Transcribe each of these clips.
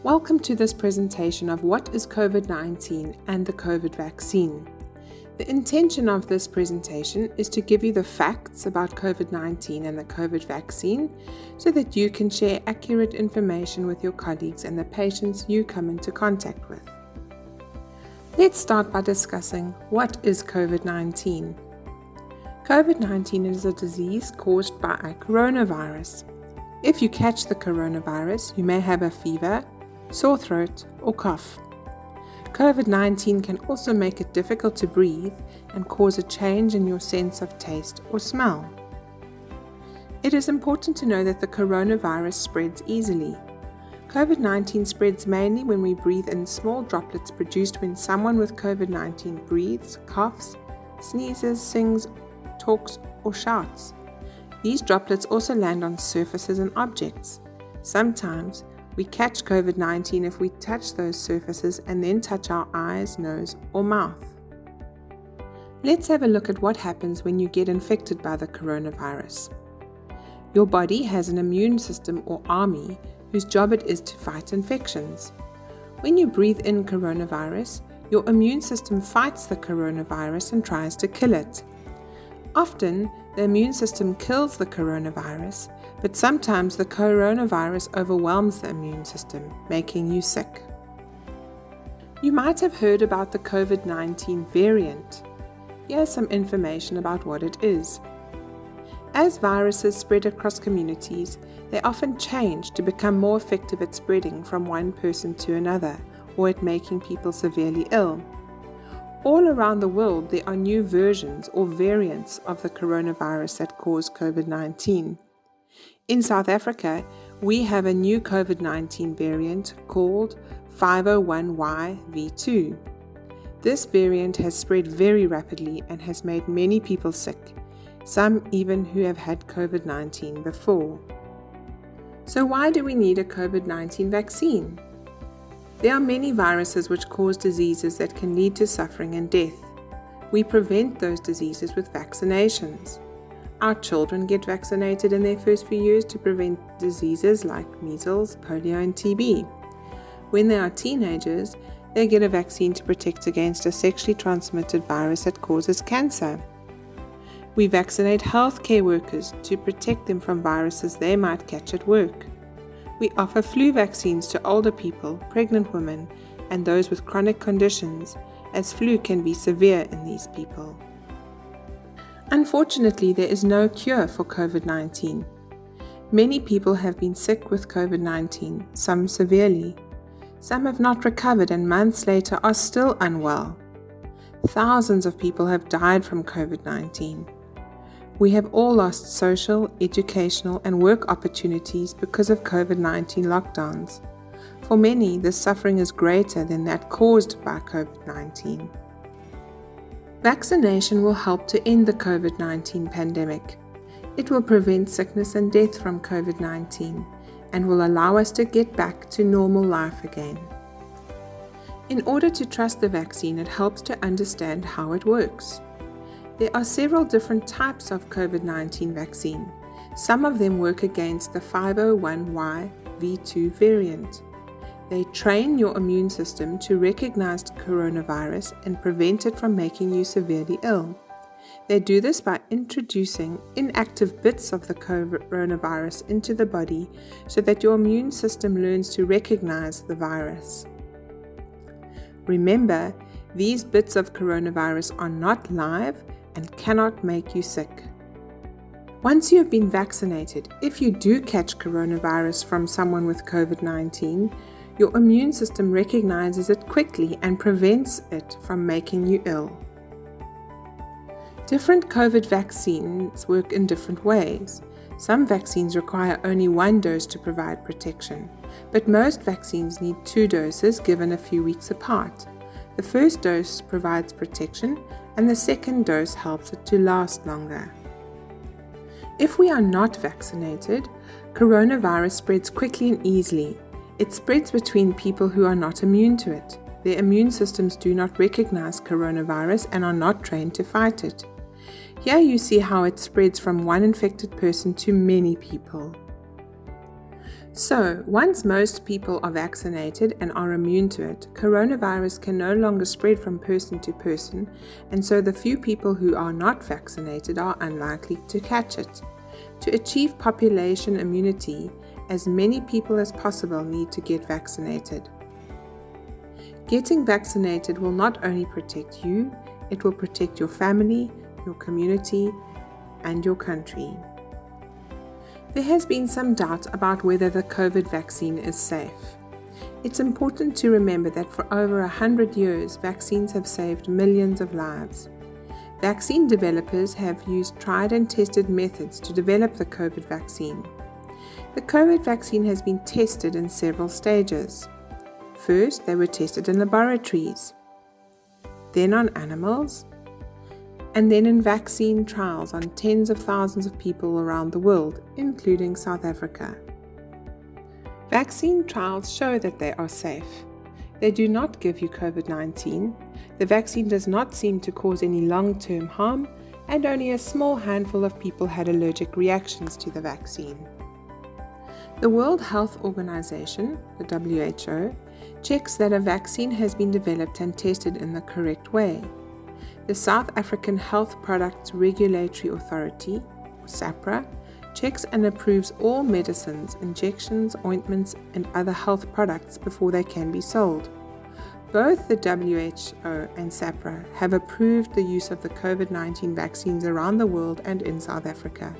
Welcome to this presentation of what is COVID-19 and the COVID vaccine. The intention of this presentation is to give you the facts about COVID-19 and the COVID vaccine so that you can share accurate information with your colleagues and the patients you come into contact with. Let's start by discussing what is COVID-19. COVID-19 is a disease caused by a coronavirus. If you catch the coronavirus, you may have a fever, sore throat, or cough. COVID-19 can also make it difficult to breathe and cause a change in your sense of taste or smell. It is important to know that the coronavirus spreads easily. COVID-19 spreads mainly when we breathe in small droplets produced when someone with COVID-19 breathes, coughs, sneezes, sings, talks, or shouts. These droplets also land on surfaces and objects. Sometimes, we catch COVID-19 if we touch those surfaces and then touch our eyes, nose, or mouth. Let's have a look at what happens when you get infected by the coronavirus. Your body has an immune system or army whose job it is to fight infections. When you breathe in coronavirus, your immune system fights the coronavirus and tries to kill it. Often, the immune system kills the coronavirus, but sometimes the coronavirus overwhelms the immune system, making you sick. You might have heard about the COVID-19 variant. Here's some information about what it is. As viruses spread across communities, they often change to become more effective at spreading from one person to another, or at making people severely ill. All around the world, there are new versions or variants of the coronavirus that cause COVID-19. In South Africa, we have a new COVID-19 variant called 501Y.V2. This variant has spread very rapidly and has made many people sick, some even who have had COVID-19 before. So why do we need a COVID-19 vaccine? There are many viruses which cause diseases that can lead to suffering and death. We prevent those diseases with vaccinations. Our children get vaccinated in their first few years to prevent diseases like measles, polio, and TB. When they are teenagers, they get a vaccine to protect against a sexually transmitted virus that causes cancer. We vaccinate healthcare workers to protect them from viruses they might catch at work. We offer flu vaccines to older people, pregnant women, and those with chronic conditions, as flu can be severe in these people. Unfortunately, there is no cure for COVID-19. Many people have been sick with COVID-19, some severely. Some have not recovered and months later are still unwell. Thousands of people have died from COVID-19. We have all lost social, educational, and work opportunities because of COVID-19 lockdowns. For many, the suffering is greater than that caused by COVID-19. Vaccination will help to end the COVID-19 pandemic. It will prevent sickness and death from COVID-19 and will allow us to get back to normal life again. In order to trust the vaccine, it helps to understand how it works. There are several different types of COVID-19 vaccine. Some of them work against the 501Y.V2 variant. They train your immune system to recognize coronavirus and prevent it from making you severely ill. They do this by introducing inactive bits of the coronavirus into the body so that your immune system learns to recognize the virus. Remember, these bits of coronavirus are not live and cannot make you sick. Once you have been vaccinated, if you do catch coronavirus from someone with COVID-19, your immune system recognizes it quickly and prevents it from making you ill. Different COVID vaccines work in different ways. Some vaccines require only one dose to provide protection, but most vaccines need 2 doses given a few weeks apart. The first dose provides protection, and the second dose helps it to last longer. If we are not vaccinated, coronavirus spreads quickly and easily. It spreads between people who are not immune to it. Their immune systems do not recognize coronavirus and are not trained to fight it. Here you see how it spreads from one infected person to many people. So, once most people are vaccinated and are immune to it, coronavirus can no longer spread from person to person, and so the few people who are not vaccinated are unlikely to catch it. To achieve population immunity, as many people as possible need to get vaccinated. Getting vaccinated will not only protect you, it will protect your family, your community, and your country. There has been some doubt about whether the COVID vaccine is safe. It's important to remember that for over 100 years, vaccines have saved millions of lives. Vaccine developers have used tried and tested methods to develop the COVID vaccine. The COVID vaccine has been tested in several stages. First, they were tested in laboratories, then on animals, and then in vaccine trials on tens of thousands of people around the world, including South Africa. Vaccine trials show that they are safe. They do not give you COVID-19. The vaccine does not seem to cause any long-term harm, and only a small handful of people had allergic reactions to the vaccine. The World Health Organization, the WHO, checks that a vaccine has been developed and tested in the correct way. The South African Health Products Regulatory Authority, or SAHPRA, checks and approves all medicines, injections, ointments, and other health products before they can be sold. Both the WHO and SAHPRA have approved the use of the COVID-19 vaccines around the world and in South Africa.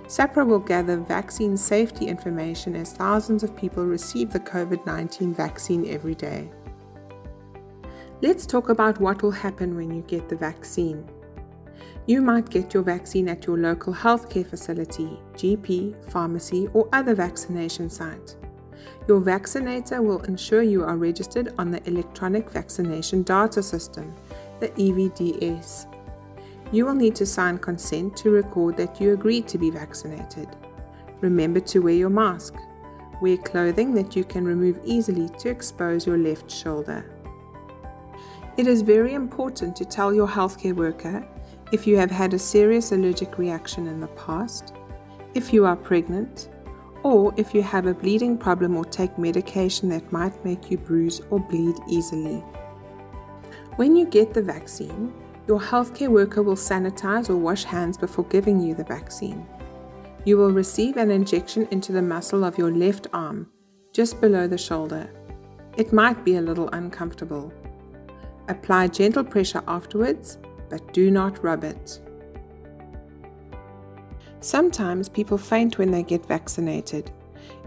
SAHPRA will gather vaccine safety information as thousands of people receive the COVID-19 vaccine every day. Let's talk about what will happen when you get the vaccine. You might get your vaccine at your local healthcare facility, GP, pharmacy, or other vaccination site. Your vaccinator will ensure you are registered on the Electronic Vaccination Data System, the EVDS. You will need to sign consent to record that you agreed to be vaccinated. Remember to wear your mask. Wear clothing that you can remove easily to expose your left shoulder. It is very important to tell your healthcare worker if you have had a serious allergic reaction in the past, if you are pregnant, or if you have a bleeding problem or take medication that might make you bruise or bleed easily. When you get the vaccine, your healthcare worker will sanitize or wash hands before giving you the vaccine. You will receive an injection into the muscle of your left arm, just below the shoulder. It might be a little uncomfortable. Apply gentle pressure afterwards, but do not rub it. Sometimes people faint when they get vaccinated.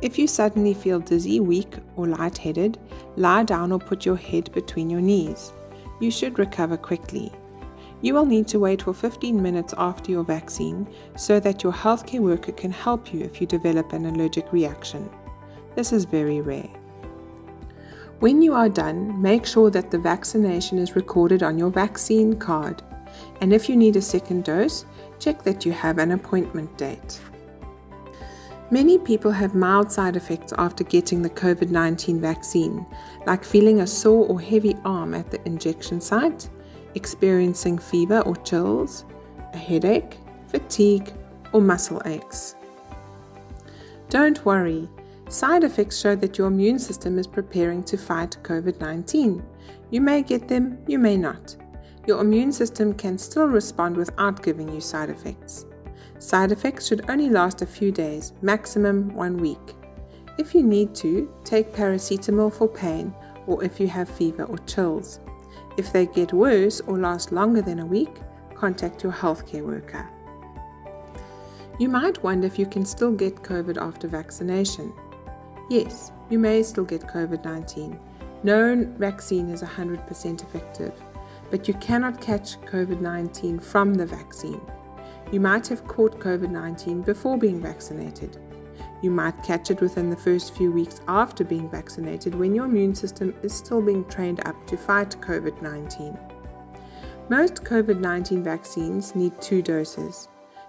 If you suddenly feel dizzy, weak, or lightheaded, lie down or put your head between your knees. You should recover quickly. You will need to wait for 15 minutes after your vaccine so that your healthcare worker can help you if you develop an allergic reaction. This is very rare. When you are done, make sure that the vaccination is recorded on your vaccine card. And if you need a second dose, check that you have an appointment date. Many people have mild side effects after getting the COVID-19 vaccine, like feeling a sore or heavy arm at the injection site, experiencing fever or chills, a headache, fatigue, or muscle aches. Don't worry. Side effects show that your immune system is preparing to fight COVID-19. You may get them, you may not. Your immune system can still respond without giving you side effects. Side effects should only last a few days, maximum 1 week. If you need to, take paracetamol for pain or if you have fever or chills. If they get worse or last longer than a week, contact your healthcare worker. You might wonder if you can still get COVID after vaccination. Yes, you may still get COVID-19. No vaccine is 100% effective, but you cannot catch COVID-19 from the vaccine. You might have caught COVID-19 before being vaccinated. You might catch it within the first few weeks after being vaccinated when your immune system is still being trained up to fight COVID-19. Most COVID-19 vaccines need 2 doses.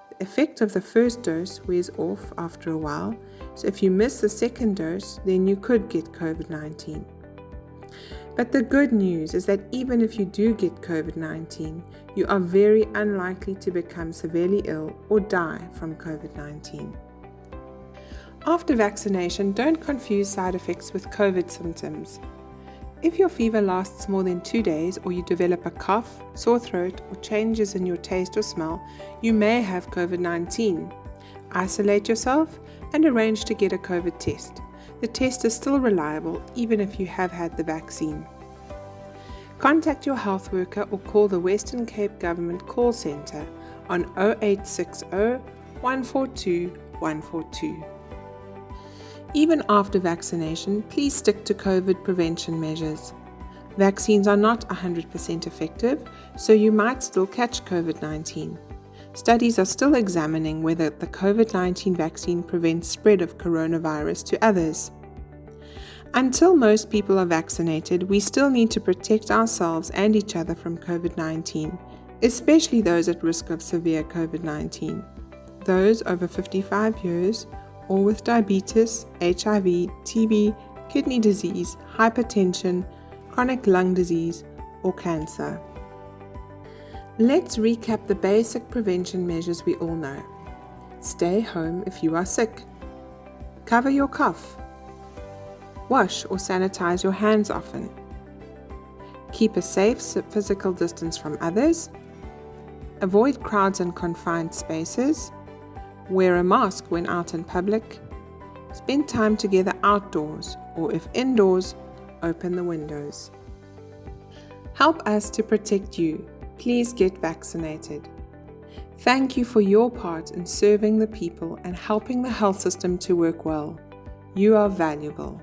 The effect of the first dose wears off after a while, so if you miss the second dose, then you could get COVID-19. But the good news is that even if you do get COVID-19, you are very unlikely to become severely ill or die from COVID-19. After vaccination, don't confuse side effects with COVID symptoms. If your fever lasts more than 2 days or you develop a cough, sore throat, or changes in your taste or smell, you may have COVID-19. Isolate yourself and arrange to get a COVID test. The test is still reliable even if you have had the vaccine. Contact your health worker or call the Western Cape Government Call Centre on 0860 142 142. Even after vaccination, please stick to COVID prevention measures. Vaccines are not 100% effective, so you might still catch COVID-19. Studies are still examining whether the COVID-19 vaccine prevents spread of coronavirus to others. Until most people are vaccinated, we still need to protect ourselves and each other from COVID-19, especially those at risk of severe COVID-19. Those over 55 years, or with diabetes, HIV, TB, kidney disease, hypertension, chronic lung disease, or cancer. Let's recap the basic prevention measures we all know. Stay home if you are sick. Cover your cough. Wash or sanitize your hands often. Keep a safe physical distance from others. Avoid crowds and confined spaces. Wear a mask when out in public. Spend time together outdoors, or if indoors, open the windows. Help us to protect you. Please get vaccinated. Thank you for your part in serving the people and helping the health system to work well. You are valuable.